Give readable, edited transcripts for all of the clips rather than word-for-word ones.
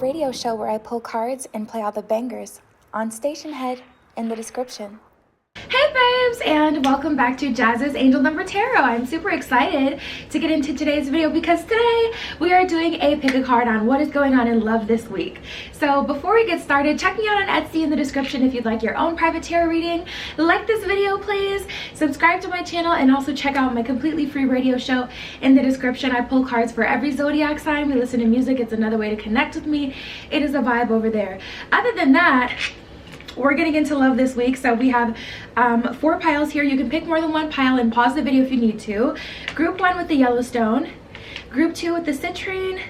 radio show where I pull cards and play all the bangers on Station Head in the description. Hey babes, and welcome back to Jazz's Angel Number Tarot. I'm super excited to get into today's video because today we are doing a pick a card on what is going on in love this week. So before we get started, check me out on Etsy in the description if you'd like your own private tarot reading. Like this video please, subscribe to my channel, and also check out my completely free radio show in the description. I pull cards for every zodiac sign. We listen to music. It's another way to connect with me. It is a vibe over there. Other than that, we're getting into love this week. So we have 4 piles here. You can pick more than one pile and pause the video if you need to. Group 1 with the yellow stone, group 2 with the citrine,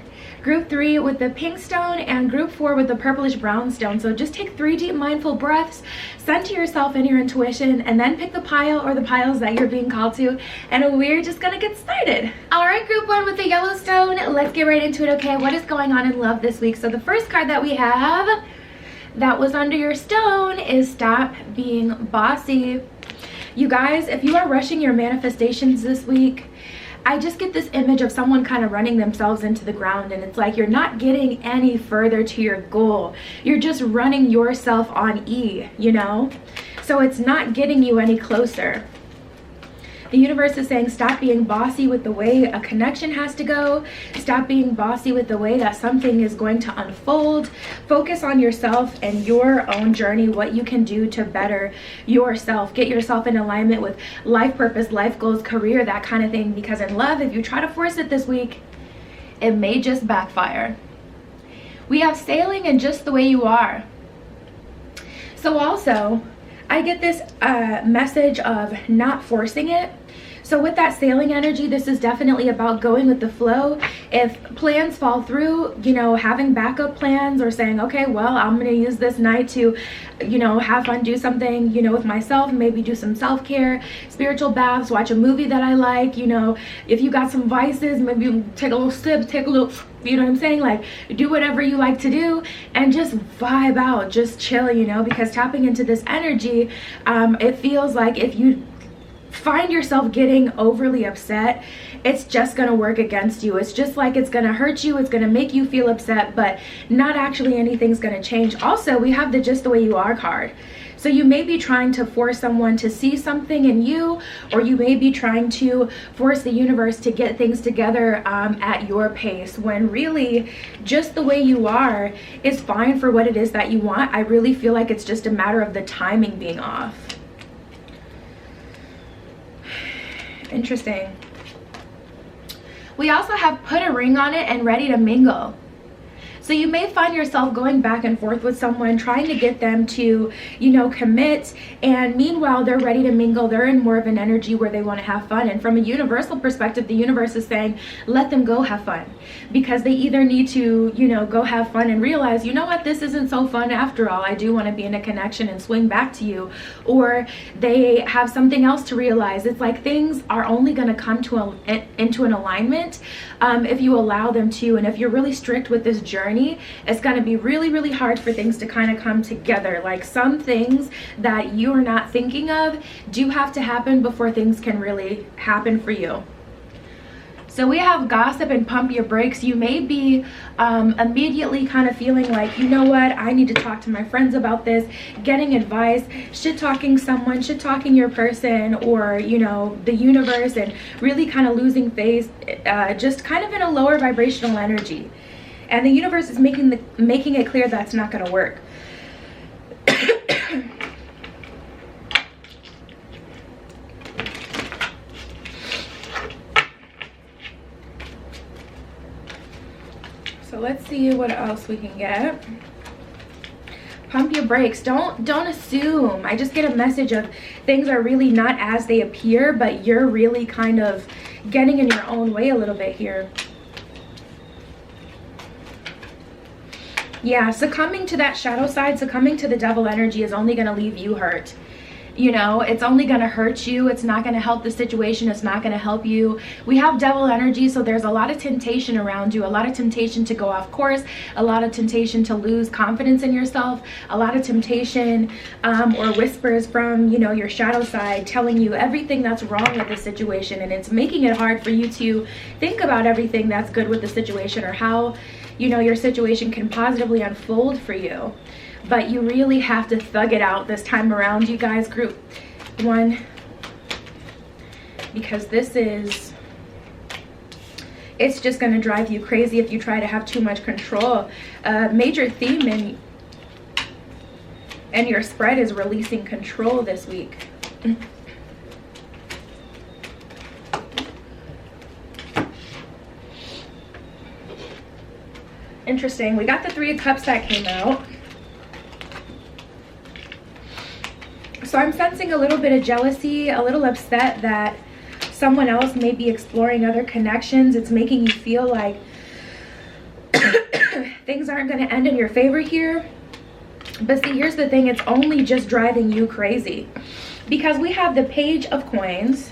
group 3 with the pink stone, and group 4 with the purplish brown stone. So just take 3 deep mindful breaths, center yourself and your intuition, and then pick the pile or the piles that you're being called to, and we're just gonna get started. All right, group 1 with the yellow stone, let's get right into it. Okay, what is going on in love this week? So the first card that we have that was under your stone is stop being bossy. You guys, if you are rushing your manifestations this week, I just get this image of someone kind of running themselves into the ground, and it's like you're not getting any further to your goal. You're just running yourself on E, you know? So it's not getting you any closer. The universe is saying stop being bossy with the way a connection has to go. Stop being bossy with the way that something is going to unfold. Focus on yourself and your own journey, what you can do to better yourself. Get yourself in alignment with life purpose, life goals, career, that kind of thing. Because in love, if you try to force it this week, it may just backfire. We have sailing and just the way you are. So also, I get this message of not forcing it. So with that sailing energy, this is definitely about going with the flow. If plans fall through, you know, having backup plans, or saying, okay, well, I'm going to use this night to, you know, have fun, do something, you know, with myself, maybe do some self-care, spiritual baths, watch a movie that I like, you know, if you got some vices, maybe take a little sip, take a little, you know what I'm saying? Like, do whatever you like to do and just vibe out, just chill, you know, because tapping into this energy, it feels like if you find yourself getting overly upset, it's just gonna work against you. It's just like it's gonna hurt you, it's gonna make you feel upset, but not actually anything's gonna change. Also, we have the just the way you are card. So you may be trying to force someone to see something in you, or you may be trying to force the universe to get things together at your pace, when really just the way you are is fine for what it is that you want. I really feel like it's just a matter of the timing being off. Interesting. We also have put a ring on it and ready to mingle. So you may find yourself going back and forth with someone, trying to get them to, you know, commit, and meanwhile they're ready to mingle. They're in more of an energy where they want to have fun. And from a universal perspective, the universe is saying let them go have fun, because they either need to, you know, go have fun and realize, you know what, this isn't so fun after all, I do want to be in a connection and swing back to you, or they have something else to realize. It's like things are only going to come to into an alignment if you allow them to. And if you're really strict with this journey, it's going to be really, really hard for things to kind of come together. Like, some things that you are not thinking of do have to happen before things can really happen for you. So we have gossip and pump your brakes. You may be immediately kind of feeling like, you know what, I need to talk to my friends about this, getting advice, shit-talking someone, shit-talking your person, or, you know, the universe, and really kind of losing faith, just kind of in a lower vibrational energy. And the universe is making it clear that's not going to work. So let's see what else we can get. Pump your brakes. Don't assume. I just get a message of things are really not as they appear, but you're really kind of getting in your own way a little bit here. Yeah, succumbing to that shadow side, succumbing to the devil energy is only going to leave you hurt. You know, it's only going to hurt you. It's not going to help the situation. It's not going to help you. We have devil energy, so there's a lot of temptation around you, a lot of temptation to go off course, a lot of temptation to lose confidence in yourself, a lot of temptation or whispers from, you know, your shadow side telling you everything that's wrong with the situation, and it's making it hard for you to think about everything that's good with the situation, or how, you know, your situation can positively unfold for you. But you really have to thug it out this time around, you guys, group 1, because it's just going to drive you crazy if you try to have too much control. Major theme in your spread is releasing control this week. Interesting. We got the 3 of Cups that came out. So I'm sensing a little bit of jealousy, a little upset that someone else may be exploring other connections. It's making you feel like things aren't going to end in your favor here. But see, here's the thing. It's only just driving you crazy. Because we have the Page of Coins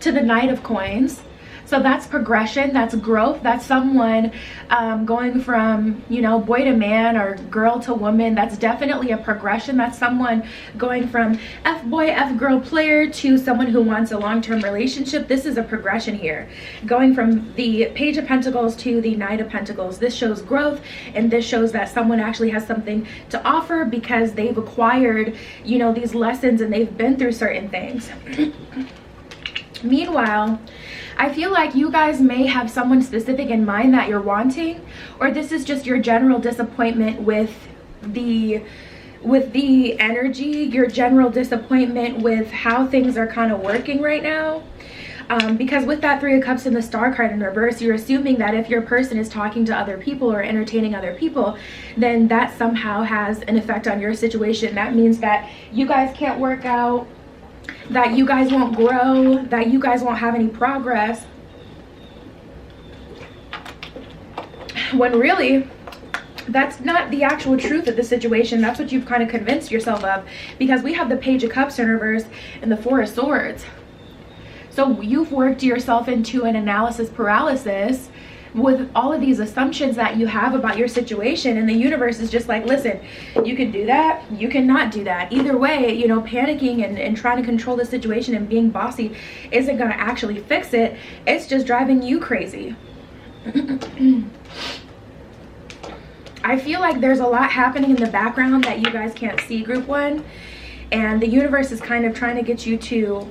to the Knight of Coins. So that's progression, that's growth, that's someone going from, you know, boy to man or girl to woman. That's definitely a progression. That's someone going from F-boy, F-girl player to someone who wants a long-term relationship. This is a progression here. Going from the Page of Pentacles to the Knight of Pentacles. This shows growth, and this shows that someone actually has something to offer because they've acquired, you know, these lessons and they've been through certain things. Meanwhile, I feel like you guys may have someone specific in mind that you're wanting, or this is just your general disappointment with the energy, your general disappointment with how things are kind of working right now. Because with that 3 of Cups and the Star card in reverse, you're assuming that if your person is talking to other people or entertaining other people, then that somehow has an effect on your situation. That means that you guys can't work out, that you guys won't grow, that you guys won't have any progress. When really, that's not the actual truth of the situation. That's what you've kind of convinced yourself of, because we have the Page of Cups in reverse and the 4 of Swords. So you've worked yourself into an analysis paralysis with all of these assumptions that you have about your situation, and the universe is just like, listen, you can do that, you cannot do that. Either way, you know, panicking and trying to control the situation and being bossy isn't going to actually fix it. It's just driving you crazy. I feel like there's a lot happening in the background that you guys can't see, group 1, and the universe is kind of trying to get you to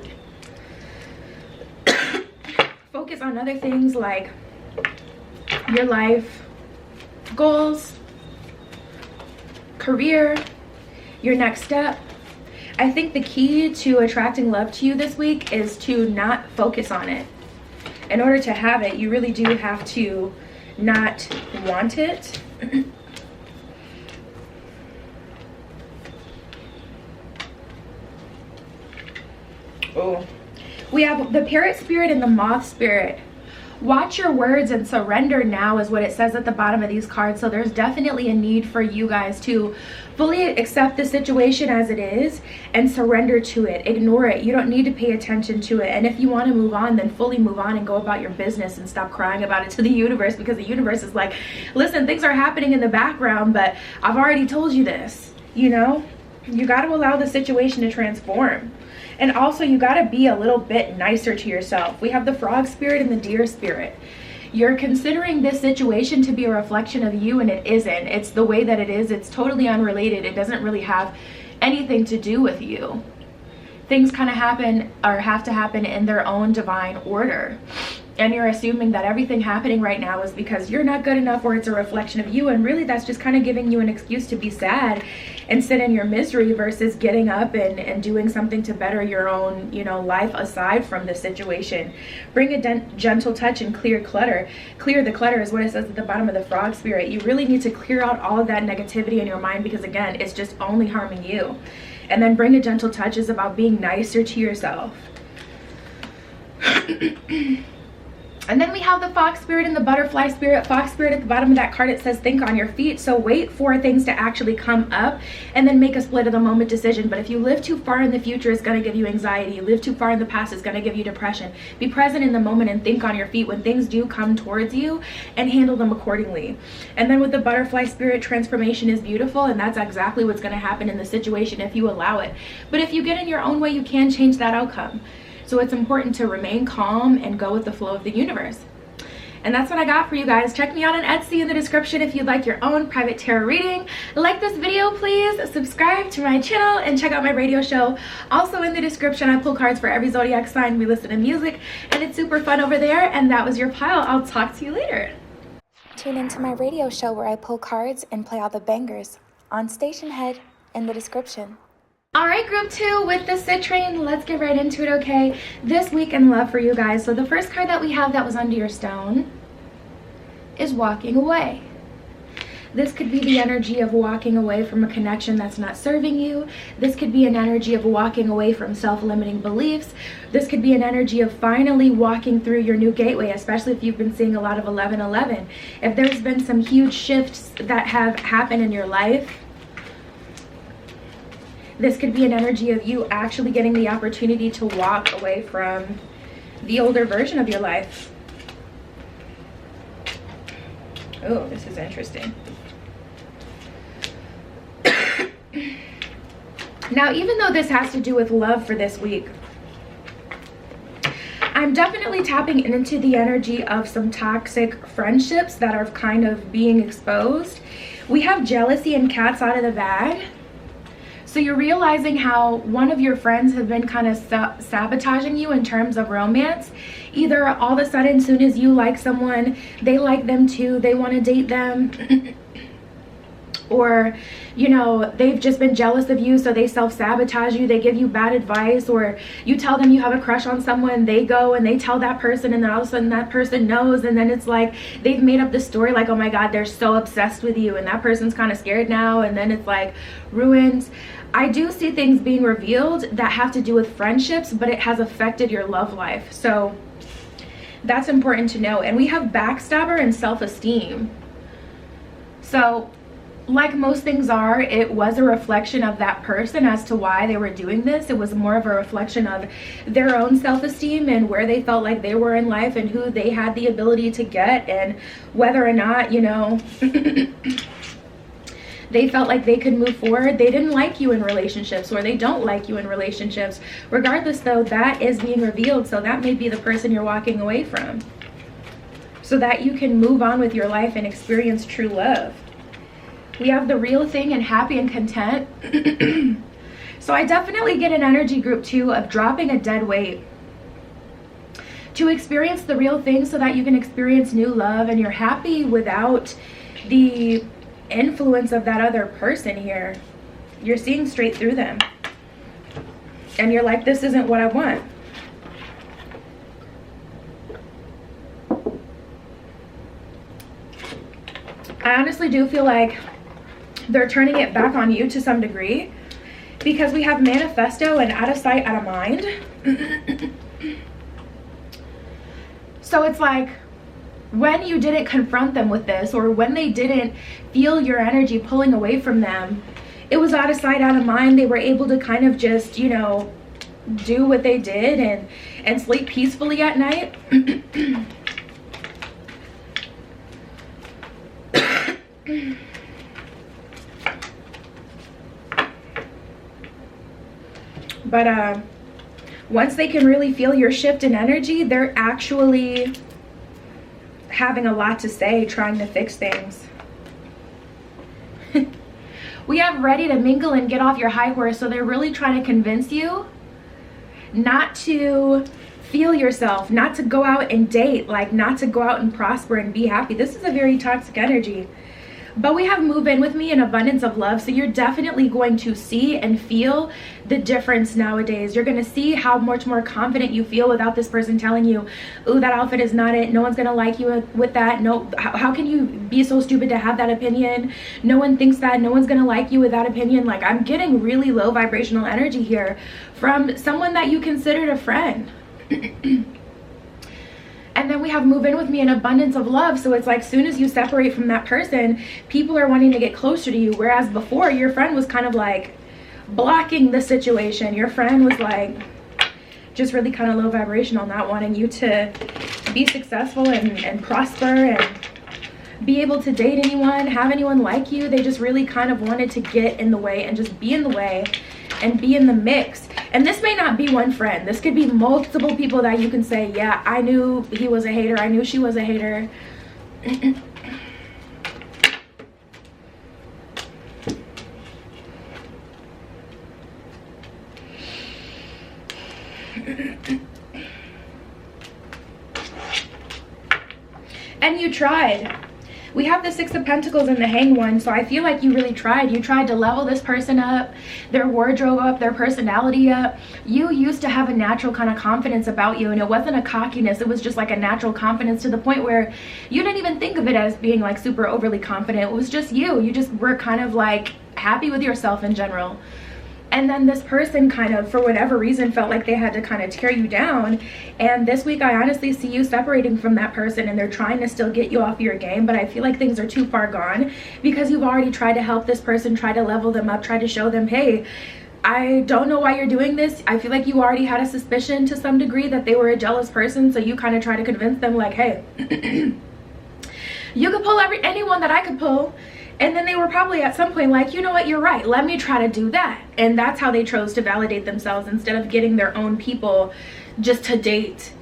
focus on other things like your life goals, career, your next step. I think the key to attracting love to you this week is to not focus on it. In order to have it, you really do have to not want it. Oh, we have the Parrot Spirit and the Moth Spirit. Watch your words and surrender now is what it says at the bottom of these cards. So there's definitely a need for you guys to fully accept the situation as it is and surrender to it. Ignore it. You don't need to pay attention to it. And if you want to move on, then fully move on and go about your business and stop crying about it to the universe, because the universe is like, listen, things are happening in the background, but I've already told you this. You know, you got to allow the situation to transform. And also, you got to be a little bit nicer to yourself. We have the Frog Spirit and the Deer Spirit. You're considering this situation to be a reflection of you, and it isn't. It's the way that it is. It's totally unrelated. It doesn't really have anything to do with you. Things kind of happen or have to happen in their own divine order. And you're assuming that everything happening right now is because you're not good enough, or it's a reflection of you. And really, that's just kind of giving you an excuse to be sad and sit in your misery versus getting up and doing something to better your own, you know, life aside from this situation. Bring a gentle touch and clear clutter. Clear the clutter is what it says at the bottom of the Frog Spirit. You really need to clear out all of that negativity in your mind, because again, it's just only harming you. And then bring a gentle touch is about being nicer to yourself. And then we have the Fox Spirit and the Butterfly Spirit. Fox Spirit at the bottom of that card, it says think on your feet. So wait for things to actually come up and then make a split of the moment decision. But if you live too far in the future, it's going to give you anxiety. You live too far in the past, it's going to give you depression. Be present in the moment and think on your feet when things do come towards you, and handle them accordingly. And then with the Butterfly Spirit, transformation is beautiful, and that's exactly what's going to happen in the situation if you allow it. But if you get in your own way, you can change that outcome. So it's important to remain calm and go with the flow of the universe. And that's what I got for you guys. Check me out on Etsy in the description if you'd like your own private tarot reading. Like this video, please. Subscribe to my channel and check out my radio show. Also in the description, I pull cards for every zodiac sign. We listen to music and it's super fun over there. And that was your pile. I'll talk to you later. Tune into my radio show where I pull cards and play all the bangers on Station Head in the description. All right, group 2 with the citrine. Let's get right into it, okay? This week in love for you guys. So the first card that we have that was under your stone is walking away. This could be the energy of walking away from a connection that's not serving you. This could be an energy of walking away from self-limiting beliefs. This could be an energy of finally walking through your new gateway, especially if you've been seeing a lot of 1111. If there's been some huge shifts that have happened in your life, this could be an energy of you actually getting the opportunity to walk away from the older version of your life. Oh, this is interesting. Now, even though this has to do with love for this week, I'm definitely tapping into the energy of some toxic friendships that are kind of being exposed. We have jealousy and cats out of the bag. So you're realizing how one of your friends have been kind of sabotaging you in terms of romance. Either all of a sudden, soon as you like someone, they like them too, they want to date them. Or, you know, they've just been jealous of you, so they self-sabotage you, they give you bad advice. Or you tell them you have a crush on someone, they go and they tell that person, and then all of a sudden that person knows, and then it's like they've made up the story like, oh my god, they're so obsessed with you, and that person's kind of scared now, and then it's like ruined. I do see things being revealed that have to do with friendships, but it has affected your love life. So that's important to know. And we have backstabber and self-esteem. So like most things are, it was a reflection of that person as to why they were doing this. It was more of a reflection of their own self-esteem and where they felt like they were in life and who they had the ability to get, and whether or not, you know, they felt like they could move forward. They didn't like you in relationships, or they don't like you in relationships. Regardless though, that is being revealed. So that may be the person you're walking away from, so that you can move on with your life and experience true love. We have the real thing and happy and content. So I definitely get an energy, group 2, of dropping a dead weight to experience the real thing so that you can experience new love, and you're happy without the influence of that other person here. You're seeing straight through them, and you're like, this isn't what I want. I honestly do feel like they're turning it back on you to some degree, because we have manifesto and out of sight, out of mind. So it's like, when you didn't confront them with this, or when they didn't feel your energy pulling away from them, it was out of sight, out of mind. They were able to kind of just, you know, do what they did and sleep peacefully at night. But once they can really feel your shift in energy, they're actually having a lot to say, trying to fix things. We have ready to mingle and get off your high horse. So they're really trying to convince you not to feel yourself, not to go out and date, like not to go out and prosper and be happy. This is a very toxic energy. But we have move in with me and abundance of love. So you're definitely going to see and feel the difference nowadays. You're going to see how much more confident you feel without this person telling you, ooh, that outfit is not it. No one's going to like you with that. No, how can you be so stupid to have that opinion? No one thinks that. No one's going to like you with that opinion. Like, I'm getting really low vibrational energy here from someone that you considered a friend. And then we have move in with me an abundance of love. So it's like, soon as you separate from that person, people are wanting to get closer to you. Whereas before, your friend was kind of like blocking the situation. Your friend was like just really kind of low vibrational, not wanting you to be successful and prosper and be able to date anyone, have anyone like you. They just really kind of wanted to get in the way and just be in the way and be in the mix. And this may not be one friend. This could be multiple people that you can say, yeah, I knew he was a hater. I knew she was a hater. And you tried. We have the Six of Pentacles and the Hanged One, so I feel like you really tried. You tried to level this person up, their wardrobe up, their personality up. You used to have a natural kind of confidence about you, and it wasn't a cockiness. It was just like a natural confidence to the point where you didn't even think of it as being like super overly confident. It was just you. You just were kind of like happy with yourself in general. And then this person kind of, for whatever reason, felt like they had to kind of tear you down. And this week, I honestly see you separating from that person, and they're trying to still get you off your game. But I feel like things are too far gone because you've already tried to help this person, try to level them up, try to show them, hey, I don't know why you're doing this. I feel like you already had a suspicion to some degree that they were a jealous person. So you kind of try to convince them like, hey, you could pull anyone that I could pull. And then they were probably at some point like, you know what, you're right, let me try to do that. And that's how they chose to validate themselves instead of getting their own people just to date.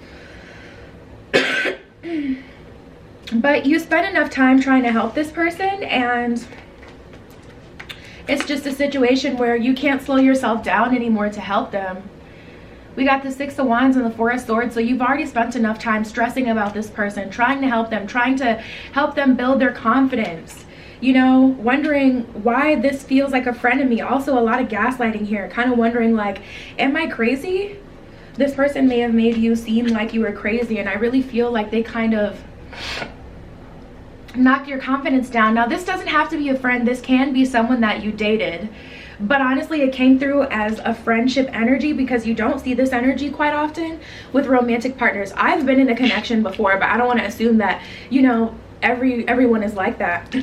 But you spent enough time trying to help this person, and it's just a situation where you can't slow yourself down anymore to help them. We got the Six of Wands and the Four of Swords, so you've already spent enough time stressing about this person, trying to help them build their confidence. You know, wondering why this feels like a frenemy. Also a lot of gaslighting here, kind of wondering like, am I crazy? This person may have made you seem like you were crazy, and I really feel like they kind of knocked your confidence down. Now this doesn't have to be a friend, this can be someone that you dated, but honestly it came through as a friendship energy because you don't see this energy quite often with romantic partners. I've been in a connection before, but I don't want to assume that, you know, everyone is like that.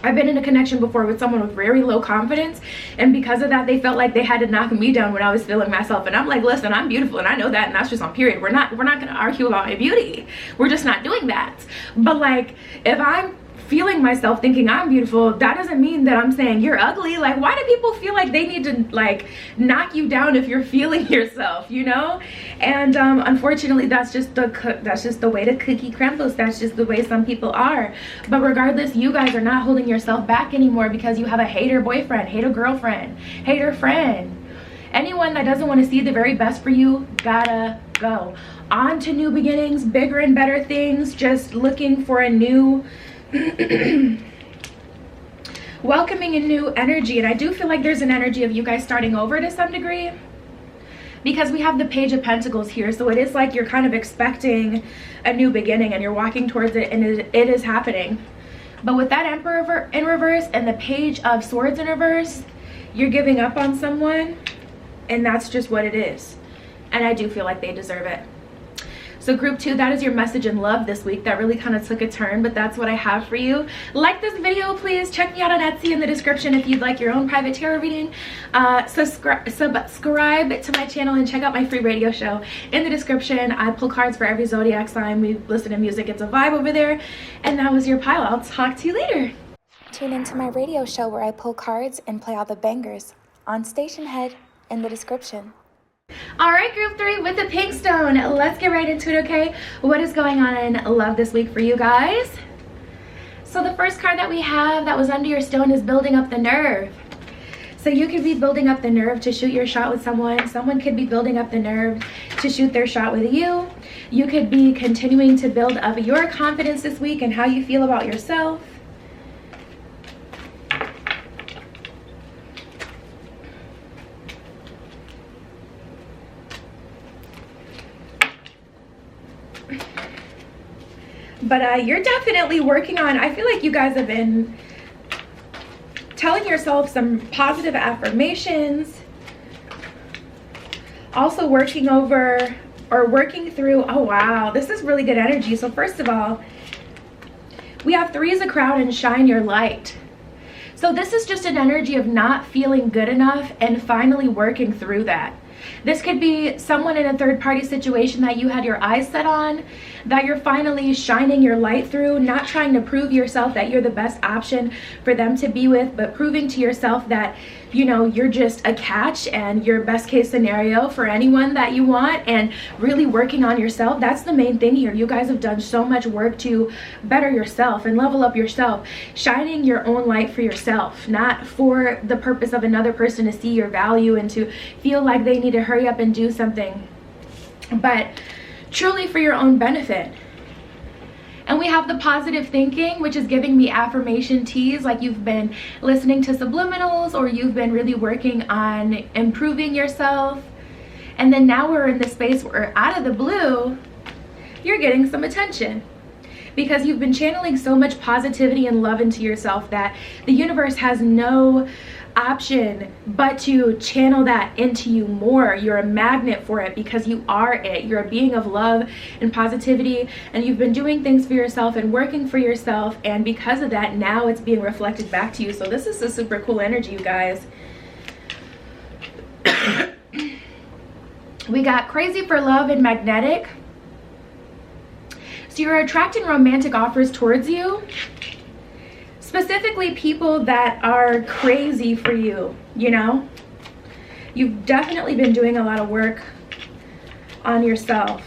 I've been in a connection before with someone with very low confidence, and because of that they felt like they had to knock me down when I was feeling myself. And I'm like, listen, I'm beautiful and I know that, and that's just on period. We're not gonna argue about my beauty. We're just not doing that. But like, if I'm feeling myself thinking I'm beautiful, that doesn't mean that I'm saying you're ugly. Like, why do people feel like they need to like knock you down if you're feeling yourself, you know? And unfortunately that's just the way the cookie crumbles. That's just the way some people are. But regardless, you guys are not holding yourself back anymore because you have a hater boyfriend, hater girlfriend, hater friend. Anyone that doesn't want to see the very best for you, gotta go. On to new beginnings, bigger and better things, just looking for a new welcoming a new energy. And I do feel like there's an energy of you guys starting over to some degree because we have the Page of Pentacles here. So it is like you're kind of expecting a new beginning and you're walking towards it, and it is happening. But with that Emperor in reverse and the Page of Swords in reverse, you're giving up on someone, and that's just what it is. And I do feel like they deserve it. So group 2, that is your message in love this week. That really kind of took a turn, but that's what I have for you. Like this video, please. Check me out on Etsy in the description if you'd like your own private tarot reading. Subscribe to my channel and check out my free radio show in the description. I pull cards for every zodiac sign. We listen to music. It's a vibe over there. And that was your pile. I'll talk to you later. Tune into my radio show where I pull cards and play all the bangers on Station Head in the description. All right, group 3 with the pink stone. Let's get right into it, okay? What is going on in love this week for you guys? So the first card that we have that was under your stone is building up the nerve. So you could be building up the nerve to shoot your shot with someone. Someone could be building up the nerve to shoot their shot with you. You could be continuing to build up your confidence this week and how you feel about yourself. But you're definitely working on, I feel like you guys have been telling yourself some positive affirmations. Also working over or working through, oh wow, this is really good energy. So first of all, we have Threes of Crown and shine your light. So this is just an energy of not feeling good enough and finally working through that. This could be someone in a third-party situation that you had your eyes set on, that you're finally shining your light through, not trying to prove yourself that you're the best option for them to be with, but proving to yourself that, you know, you're just a catch and your best case scenario for anyone that you want, and really working on yourself. That's the main thing here. You guys have done so much work to better yourself and level up yourself, shining your own light for yourself, not for the purpose of another person to see your value and to feel like they need to hurry up and do something, but truly for your own benefit. And we have the positive thinking, which is giving me affirmation teas, like you've been listening to subliminals or you've been really working on improving yourself. And then now we're in the space where out of the blue, you're getting some attention because you've been channeling so much positivity and love into yourself that the universe has no option but to channel that into you more. You're a magnet for it because you are it. You're a being of love and positivity, and you've been doing things for yourself and working for yourself, and because of that, now it's being reflected back to you. So this is a super cool energy, you guys. We got crazy for love and magnetic. So you're attracting romantic offers towards you, specifically people that are crazy for you, you know? You've definitely been doing a lot of work on yourself.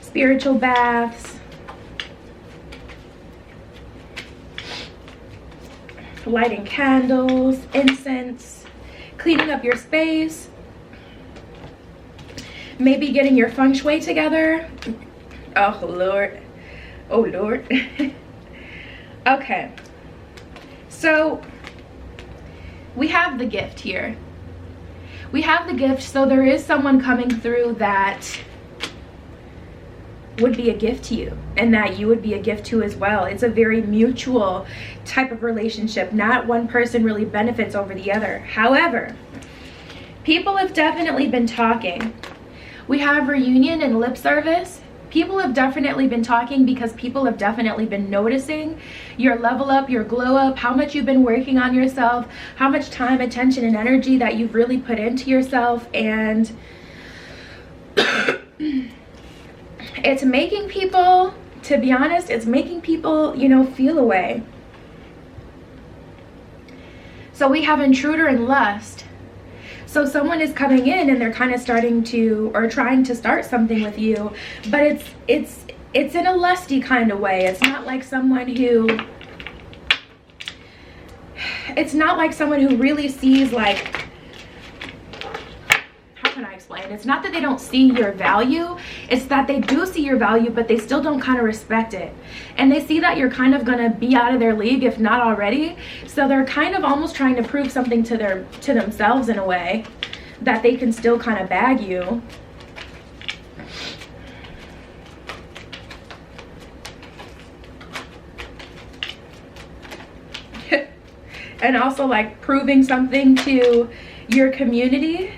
Spiritual baths, lighting candles, incense, cleaning up your space, maybe getting your feng shui together. Oh Lord, oh Lord. Okay, so we have the gift here. We have the gift, so there is someone coming through that would be a gift to you and that you would be a gift to as well. It's a very mutual type of relationship. Not one person really benefits over the other. However, people have definitely been talking. We have reunion and lip service. People have definitely been talking because people have definitely been noticing your level up, your glow up, how much you've been working on yourself, how much time, attention, and energy that you've really put into yourself. And it's making people, to be honest, it's making people, you know, feel a way. So we have intruder and lust. So someone is coming in and they're kind of starting to, or trying to start something with you, but it's in a lusty kind of way. It's not like someone who, it's not like someone who really sees, like, how can I explain? It's not that they don't see your value. It's that they do see your value, but they still don't kind of respect it. And they see that you're kind of gonna be out of their league, if not already. So they're kind of almost trying to prove something to themselves in a way, that they can still kind of bag you. And also like proving something to your community.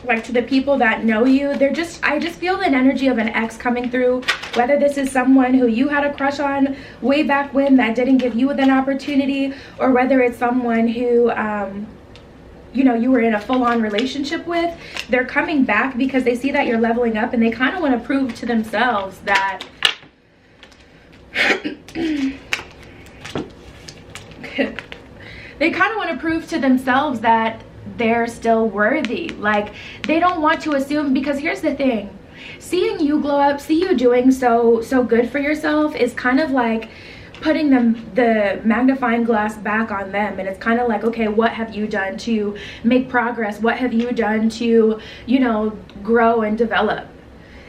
Like to the people that know you, they're just, I just feel an energy of an ex coming through, whether this is someone who you had a crush on way back when that didn't give you an opportunity, or whether it's someone who you know, you were in a full-on relationship with. They're coming back because they see that you're leveling up, and they kind of want to prove to themselves that they kind of want to prove to themselves that they're still worthy. Like, they don't want to assume, because here's the thing, seeing you glow up, see you doing so good for yourself is kind of like putting the magnifying glass back on them. And it's kind of like, okay, what have you done to make progress? What have you done to, you know, grow and develop?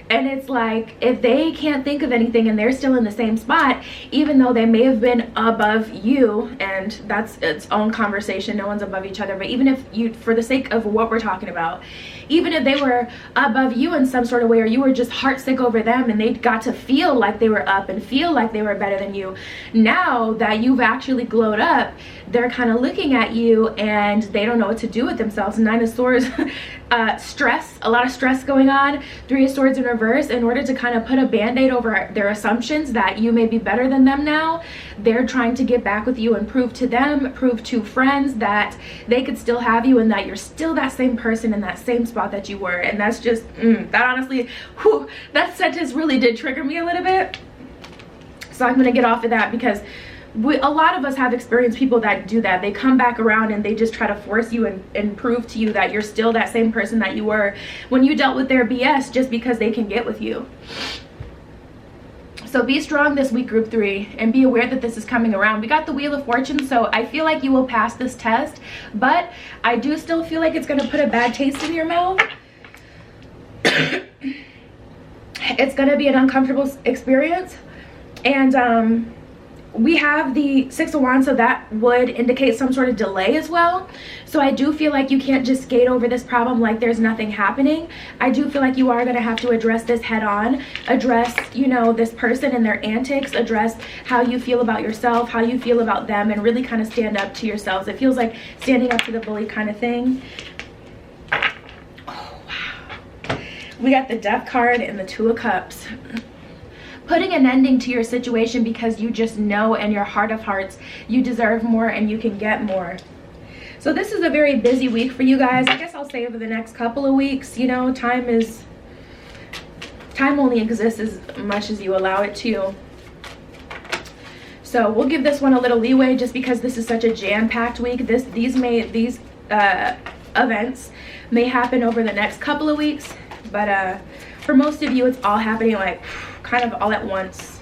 And it's like, if they can't think of anything and they're still in the same spot, even though they may have been above you, and that's its own conversation, no one's above each other, but even if you, for the sake of what we're talking about, even if they were above you in some sort of way, or you were just heartsick over them and they got to feel like they were up and feel like they were better than you, now that you've actually glowed up, they're kind of looking at you and they don't know what to do with themselves. Nine of Swords, stress, a lot of stress going on. Three of Swords in reverse. reverse, in order to kind of put a band-aid over their assumptions that you may be better than them now, they're trying to get back with you and prove to them, prove to friends that they could still have you and that you're still that same person in that same spot that you were. And that's just, that honestly, whew, that sentence really did trigger me a little bit. So I'm going to get off of that, because a lot of us have experienced people that do that. They come back around and they just try to force you and prove to you that you're still that same person that you were when you dealt with their BS, just because they can get with you. So be strong this week, group 3, and be aware that this is coming around. We got the Wheel of Fortune, so I feel like you will pass this test, but I do still feel like it's going to put a bad taste in your mouth. It's going to be an uncomfortable experience. And we have the 6 of Wands, so that would indicate some sort of delay as well. So I do feel like you can't just skate over this problem like there's nothing happening. I do feel like you are going to have to address this head on, address, you know, this person and their antics, address how you feel about yourself, how you feel about them, and really kind of stand up to yourselves. It feels like standing up to the bully kind of thing. Oh, wow. We got the Death card and the 2 of Cups. Putting an ending to your situation because you just know in your heart of hearts you deserve more and you can get more. So this is a very busy week for you guys. I guess I'll say over the next couple of weeks, you know, time only exists as much as you allow it to. So we'll give this one a little leeway just because this is such a jam-packed week. These events may happen over the next couple of weeks, but for most of you it's all happening like kind of all at once.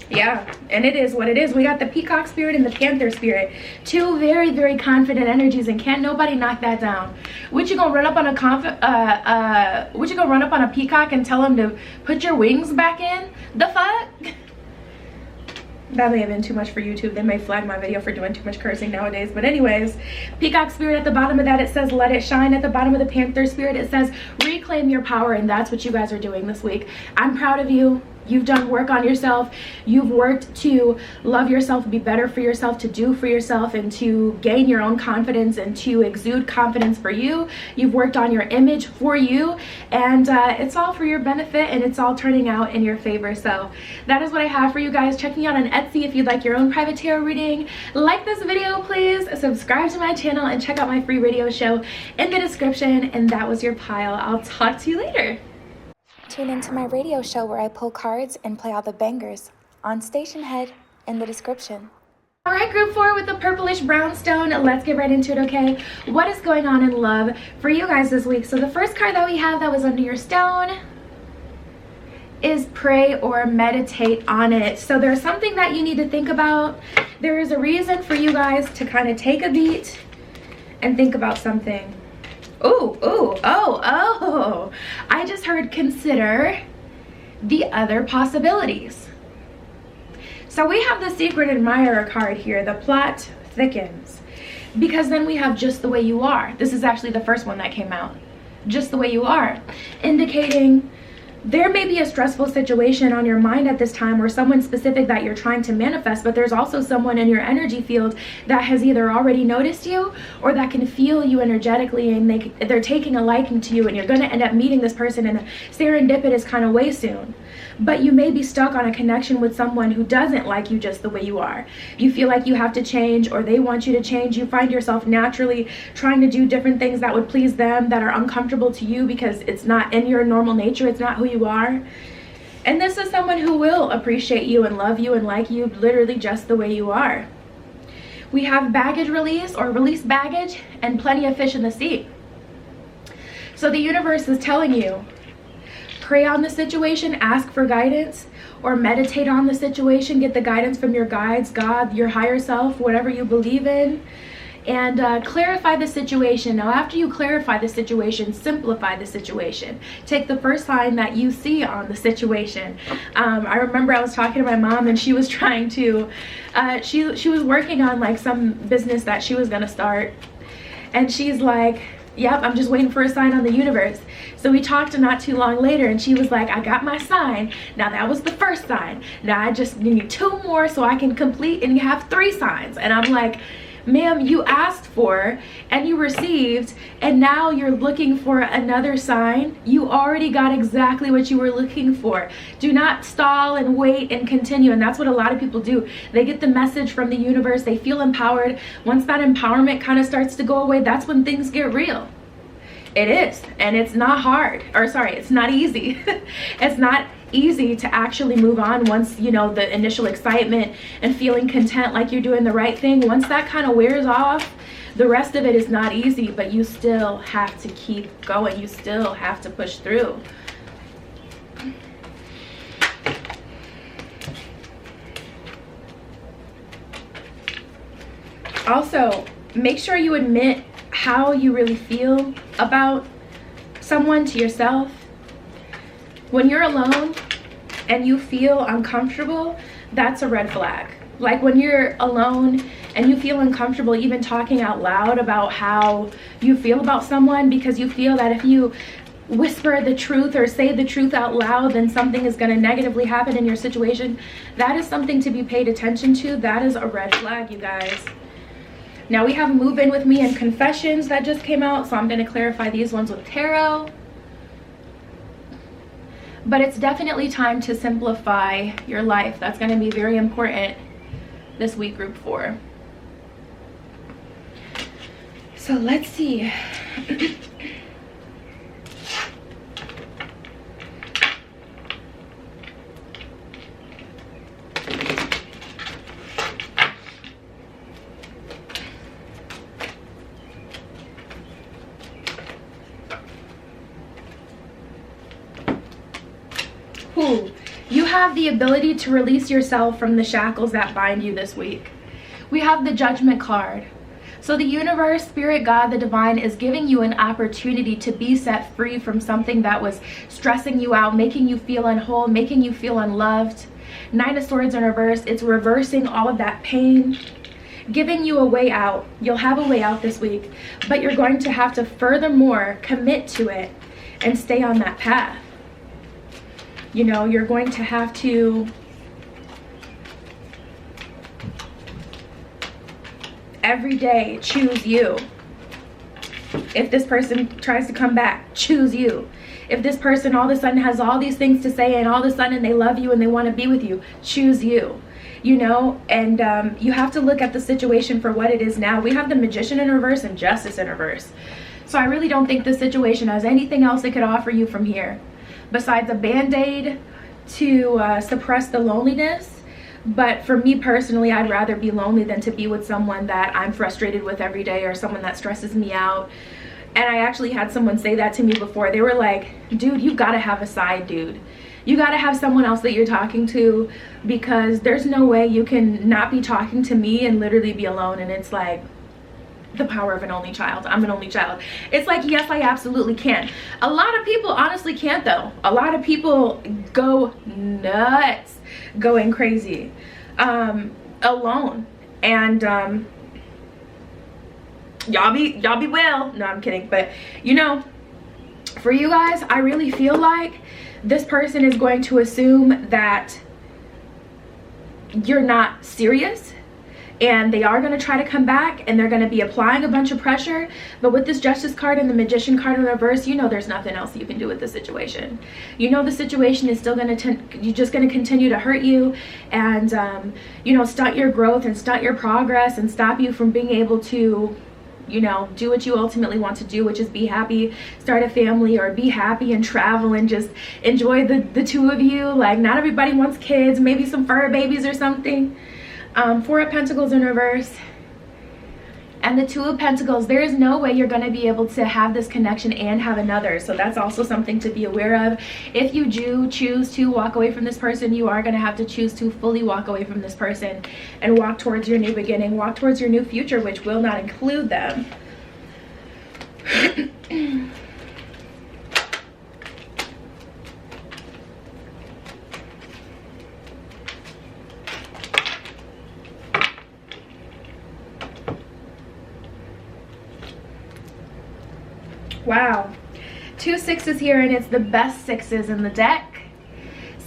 Yeah, and it is what it is. We got the Peacock spirit and the Panther spirit, 2 very, very confident energies, and can't nobody knock that down. Would you gonna run up on a peacock and tell him to put your wings back in? The fuck? That may have been too much for YouTube. They may flag my video for doing too much cursing nowadays. But anyways, Peacock spirit at the bottom of that, it says let it shine. At the bottom of the Panther spirit, it says reclaim your power. And that's what you guys are doing this week. I'm proud of you. You've done work on yourself. You've worked to love yourself, be better for yourself, to do for yourself, and to gain your own confidence and to exude confidence for you. You've worked on your image for you, and it's all for your benefit, and it's all turning out in your favor. So that is what I have for you guys. Check me out on Etsy if you'd like your own private tarot reading. Like this video, please. Subscribe to my channel and check out my free radio show in the description. And that was your pile. I'll talk to you later. Tune into my radio show where I pull cards and play all the bangers on Station Head in the description. All right, group 4 with the purplish brownstone. Let's get right into it, okay? What is going on in love for you guys this week? So the first card that we have that was under your stone is pray or meditate on it. So there's something that you need to think about. There is a reason for you guys to kind of take a beat and think about something. Oh, I just heard consider the other possibilities. So we have the Secret Admirer card here. The plot thickens, because then we have just the way you are. This is actually the first one that came out. Just the way you are, indicating there may be a stressful situation on your mind at this time, or someone specific that you're trying to manifest, but there's also someone in your energy field that has either already noticed you or that can feel you energetically, and they're taking a liking to you, and you're going to end up meeting this person in a serendipitous kind of way soon. But you may be stuck on a connection with someone who doesn't like you just the way you are. You feel like you have to change, or they want you to change. You find yourself naturally trying to do different things that would please them, that are uncomfortable to you because it's not in your normal nature. It's not who you are. And this is someone who will appreciate you and love you and like you literally just the way you are. We have baggage release, or release baggage, and plenty of fish in the sea. So the universe is telling you, pray on the situation, ask for guidance, or meditate on the situation, get the guidance from your guides, God, your higher self, whatever you believe in, and clarify the situation. Now, after you clarify the situation, simplify the situation. Take the first line that you see on the situation. I remember I was talking to my mom, and she was trying to, she was working on like some business that she was gonna start, and she's like, Yep, I'm just waiting for a sign on the universe. So we talked not too long later, and she was like, I got my sign. Now that was the first sign. Now I just need 2 more so I can complete and have 3 signs. And I'm like, ma'am, you asked for and you received, and now you're looking for another sign. You already got exactly what you were looking for. Do not stall and wait and continue. And that's what a lot of people do. They get the message from the universe, they feel empowered. Once that empowerment kind of starts to go away, that's when things get real. It is, and it's not hard, or sorry, it's not easy. It's not easy to actually move on once, you know, the initial excitement and feeling content like you're doing the right thing. Once that kind of wears off, the rest of it is not easy, but you still have to keep going. You still have to push through. Also, make sure you admit how you really feel about someone to yourself. When you're alone and you feel uncomfortable, that's a red flag. Like when you're alone and you feel uncomfortable even talking out loud about how you feel about someone, because you feel that if you whisper the truth or say the truth out loud, then something is going to negatively happen in your situation, that is something to be paid attention to. That is a red flag, you guys. Now we have Move In With Me and Confessions that just came out, so I'm going to clarify these ones with tarot. But it's definitely time to simplify your life. That's going to be very important this week, group 4. So let's see. You have the ability to release yourself from the shackles that bind you this week. We have the Judgment card. So the universe, spirit, God, the divine is giving you an opportunity to be set free from something that was stressing you out, making you feel unwhole, making you feel unloved. 9 of Swords in reverse. It's reversing all of that pain, giving you a way out. You'll have a way out this week, but you're going to have to furthermore commit to it and stay on that path. You know, you're going to have to every day choose you. If this person tries to come back, choose you. If this person all of a sudden has all these things to say and all of a sudden they love you and they want to be with you, choose you. You know, and you have to look at the situation for what it is now. We have the Magician in reverse and Justice in reverse. So I really don't think the situation has anything else it could offer you from here besides a band-aid to suppress the loneliness. But for me personally, I'd rather be lonely than to be with someone that I'm frustrated with every day or someone that stresses me out. And I actually had someone say that to me before. They were like, dude, you gotta have a side dude. You gotta have someone else that you're talking to, because there's no way you can not be talking to me and literally be alone. And it's like, the power of an only child. I'm an only child. It's like, yes, I absolutely can. A lot of people honestly can't though. A lot of people go nuts, going crazy, alone. And y'all be well. No, I'm kidding. But you know, for you guys, I really feel like this person is going to assume that you're not serious. And they are going to try to come back and they're going to be applying a bunch of pressure. But with this Justice card and the Magician card in reverse, you know there's nothing else you can do with the situation. You know the situation is still going to, you're just going to continue to hurt you and, you know, stunt your growth and stunt your progress and stop you from being able to, you know, do what you ultimately want to do, which is be happy, start a family, or be happy and travel and just enjoy the 2 of you. Like, not everybody wants kids, maybe some fur babies or something. 4 of Pentacles in reverse and the 2 of Pentacles. There is no way you're going to be able to have this connection and have another. So that's also something to be aware of. If you do choose to walk away from this person, you are going to have to choose to fully walk away from this person and walk towards your new beginning, walk towards your new future, which will not include them. Wow. 2 sixes here, and it's the best sixes in the deck.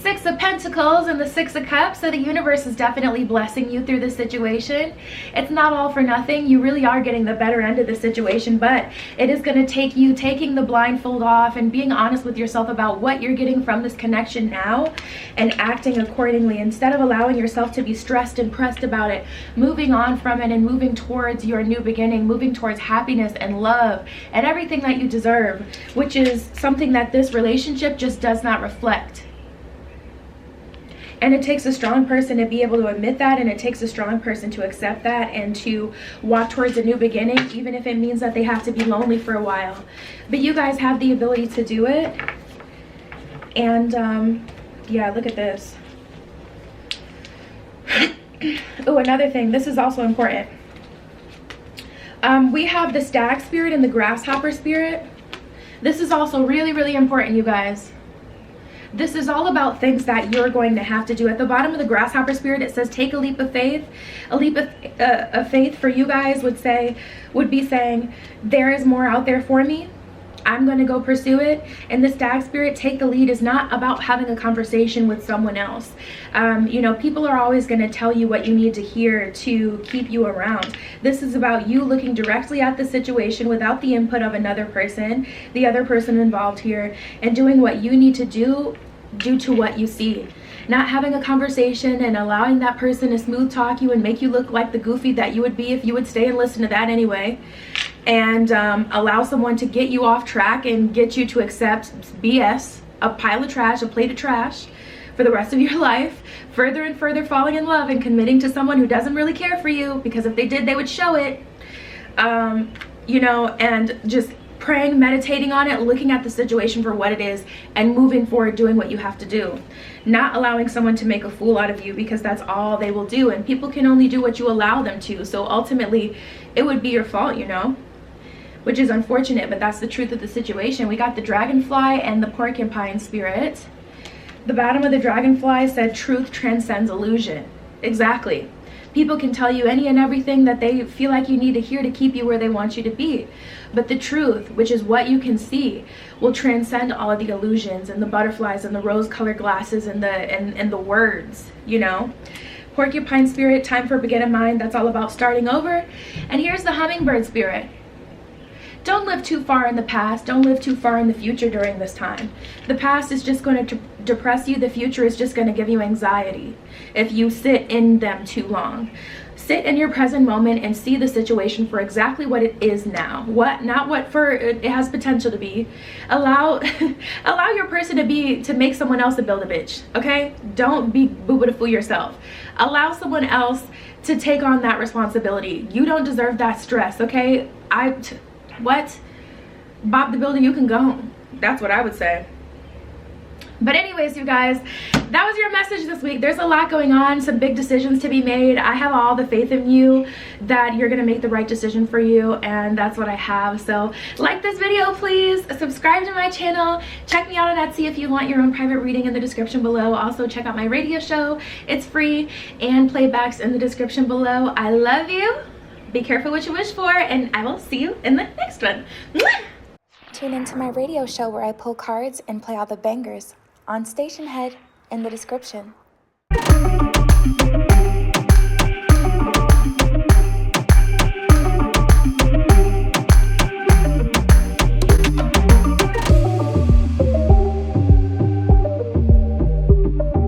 6 of Pentacles and the 6 of Cups. So the universe is definitely blessing you through this situation. It's not all for nothing. You really are getting the better end of the situation, but it is going to take you taking the blindfold off and being honest with yourself about what you're getting from this connection now and acting accordingly instead of allowing yourself to be stressed and pressed about it, moving on from it and moving towards your new beginning, moving towards happiness and love and everything that you deserve, which is something that this relationship just does not reflect. And it takes a strong person to be able to admit that, and it takes a strong person to accept that and to walk towards a new beginning, even if it means that they have to be lonely for a while. But you guys have the ability to do it. And yeah, look at this. Oh, another thing, this is also important. We have the stag spirit and the grasshopper spirit. This is also really, really important, you guys. This is all about things that you're going to have to do. At the bottom of the grasshopper spirit, it says take a leap of faith. A leap of faith for you guys would be saying, there is more out there for me. I'm going to go pursue it. And the stag spirit, take the lead, is not about having a conversation with someone else. You know, people are always going to tell you what you need to hear to keep you around. This is about you looking directly at the situation without the input of another person, the other person involved here, and doing what you need to do due to what you see. Not having a conversation and allowing that person to smooth talk you and make you look like the goofy that you would be if you would stay and listen to that anyway. And allow someone to get you off track and get you to accept BS, a pile of trash, a plate of trash for the rest of your life, further and further falling in love and committing to someone who doesn't really care for you, because if they did, they would show it. You know, and just praying, meditating on it, looking at the situation for what it is, and moving forward, doing what you have to do. Not allowing someone to make a fool out of you, because that's all they will do, and people can only do what you allow them to. So ultimately, it would be your fault, you know, which is unfortunate, but that's the truth of the situation. We got the dragonfly and the porcupine spirit. The bottom of the dragonfly said truth transcends illusion. Exactly. People can tell you any and everything that they feel like you need to hear to keep you where they want you to be. But the truth, which is what you can see, will transcend all of the illusions and the butterflies and the rose-colored glasses and the words, you know. Porcupine spirit, time for beginning mind. That's all about starting over. And here's the hummingbird spirit. Don't live too far in the past. Don't live too far in the future during this time. The past is just going to depress you. The future is just going to give you anxiety if you sit in them too long. Sit in your present moment and see the situation for exactly what it is now. Not what for it has potential to be. Allow your person to make someone else a build a bitch. Okay? Don't be boo-boo to fool yourself. Allow someone else to take on that responsibility. You don't deserve that stress. Okay? What? Bob the Builder, you can go. That's what I would say. But anyways, you guys, that was your message this week. There's a lot going on, some big decisions to be made. I have all the faith in you that you're going to make the right decision for you, and that's what I have. So like this video, please. Subscribe to my channel. Check me out on Etsy if you want your own private reading in the description below. Also, check out my radio show. It's free, and playbacks in the description below. I love you. Be careful what you wish for, and I will see you in the next one. Mwah! Tune into my radio show where I pull cards and play all the bangers on Station Head in the description.